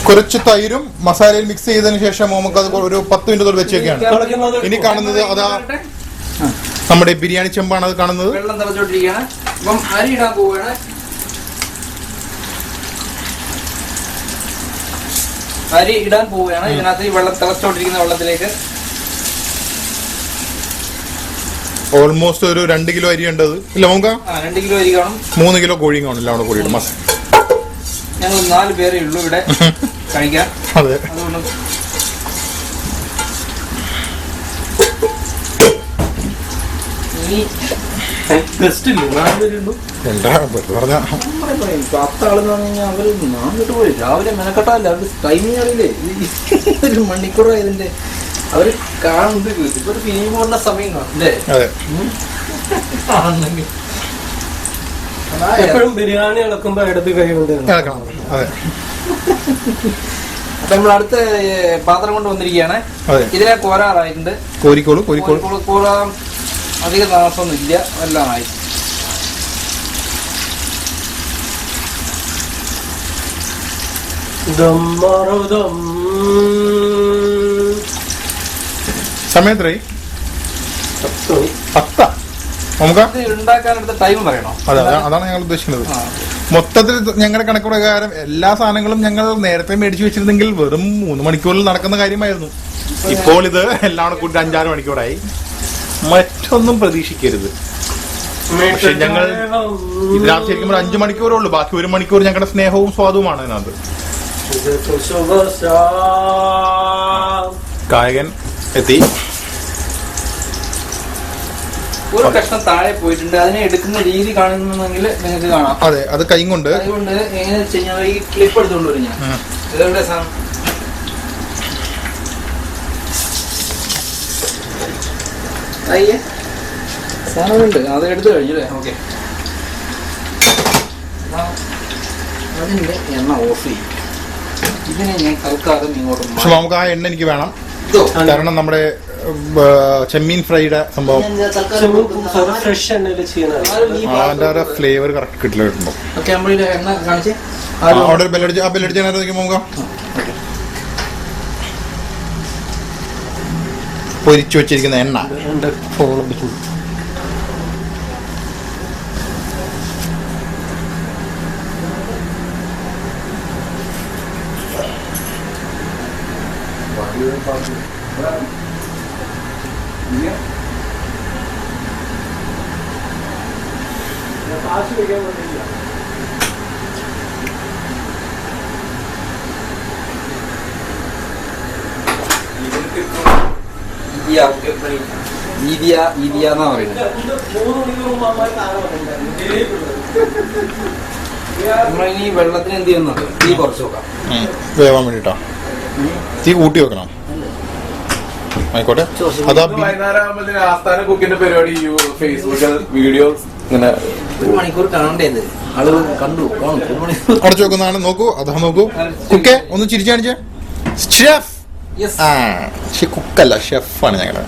കുറച്ച് തൈരും മസാലയിൽ മിക്സ് ചെയ്തതിനു ശേഷം നമുക്ക് അത് ഒരു 10 മിനിറ്റ് വെച്ചൊക്കെയാണ്. ഇനി കാണുന്നത് അതാ നമ്മുടെ ബിരിയാണി ചെമ്പാണ്. അത് കാണുന്നത് വെള്ളം തിളച്ചോണ്ടിരിക്കുകയാണ്. അപ്പം അരി ഇടാൻ പോവുകയാണ്. അരി ഇടാൻ പോവുകയാണ്. ഇതിനകത്ത് ഈ വെള്ളം തിളച്ചോണ്ടിരിക്കുന്ന വെള്ളത്തിലേക്ക് ഓൾമോസ്റ്റ് ഒരു 2 കിലോ അരി ഉണ്ടത് ഇല്ല നമുക്ക് 2 കിലോ അരി കാണും. 3 കിലോ കോഴിയും കാണും. എല്ലാം കൂടി ഇടും. ഞങ്ങൾ 4 പേരേ ഉള്ളൂ ഇവിടെ കഴിക്കാൻ. അതെ. അതുകൊണ്ട് രാവിലെ മെനക്കെട്ടല്ല. അവര് ടൈമിങ് അറിയില്ലേ, 1 മണിക്കൂറായി ഇതിന്റെ. അവര് കാണുന്നത് ഇപ്പൊ ഫിലിം പോലുള്ള സമയം കാണും അല്ലേ? എപ്പോഴും ബിരിയാണി ഇളക്കുമ്പോ ഇടത് കൈ കൊണ്ട് അപ്പൊ നമ്മൾ അടുത്ത പാത്രം കൊണ്ട് വന്നിരിക്കുകയാണ്. ഇതിനെ കോരാറായിട്ടുണ്ട്. കോരിക്കോളൂ. കോരാൻ അധികം താമസമൊന്നും ഇല്ല. എല്ലാം ആയി. സമയത്രേ 10 നമുക്ക് ഉണ്ടാക്കാനെടുത്ത ടൈം പറയണോ? അതെ, അതാണ് ഞങ്ങൾ ഉദ്ദേശിക്കുന്നത്. മൊത്തത്തിൽ ഞങ്ങളുടെ കണക്ക് പ്രകാരം എല്ലാ സാധനങ്ങളും ഞങ്ങൾ നേരത്തെ മേടിച്ചു വെച്ചിരുന്നെങ്കിൽ വെറും 3 മണിക്കൂറിൽ നടക്കുന്ന കാര്യമായിരുന്നു. ഇപ്പോൾ ഇത് എല്ലാം കൂടി 5-6 മണിക്കൂറായി. മറ്റൊന്നും പ്രതീക്ഷിക്കരുത്. പക്ഷെ ഞങ്ങൾ ഇതിനകത്ത് ശരിക്കും 5 മണിക്കൂറേ ഉള്ളൂ. ബാക്കി 1 മണിക്കൂർ ഞങ്ങളുടെ സ്നേഹവും സ്വാദുമാണ് ഇതിനകത്ത്. കായകൻ എത്തി. ഒരു കഷ്ണം താഴെ പോയിട്ടുണ്ട്. അതിനെ എടുക്കുന്ന രീതി കാണുന്നെങ്കിൽ നിങ്ങൾക്ക് കാണാം. അതെ, അത് കൈ കൊണ്ട് എങ്ങനെ ചെയ്യാൻ ഈ ക്ലിപ്പ് എടുത്തുകൊണ്ട് വരും. ഞാൻ ഇതെവിടെ സാധനം സാധനമുണ്ട്. അത് എടുത്തു കഴിഞ്ഞു അല്ലേ? ഓക്കെ. അതിന്റെ എണ്ണ ഓഫ് ചെയ്യും. ഇതിനെ ഞാൻ തൽക്കാലം ഇങ്ങോട്ട്. പക്ഷെ നമുക്ക് ആ എണ്ണ എനിക്ക് വേണം. കാരണം നമ്മുടെ ചെമ്മീൻ ഫ്രൈയുടെ സംഭവം അതിന്റെ ഒരു ഫ്ലേവർ കറക്റ്റ് കിട്ടിയിട്ടുണ്ടോ? അവിടെ ഒരു ബെല്ലടിച്ച് ആ ബെല്ലടിച്ച് നോക്കുമ്പോ പൊരിച്ചു വെച്ചിരിക്കുന്ന എണ്ണ നമ്മളിനി വെള്ളത്തിന് എന്ത് ചെയ്യുന്നത്? തീ കുറച്ച് വെക്കാം. വേവാൻ വേണ്ടിട്ടാ തീ കൂട്ടി വെക്കണം. ആയിക്കോട്ടെ. അതാ ആസ്ഥാന കുക്കിന്റെ പരിപാടി ഫേസ്ബുക്കിൽ വീഡിയോസ് ഇങ്ങനെ 1 മണിക്കൂർ കാണേണ്ടത് ആള് കണ്ടു. അടച്ചു വെക്കുന്നതാണ്. നോക്കൂ, അതാ നോക്കൂ. കുക്കെ ഒന്ന് ചിരിച്ചു കാണിച്ചേ. ഷെഫ്. കുക്കല്ല, ഷെഫാണ് ഞങ്ങള്.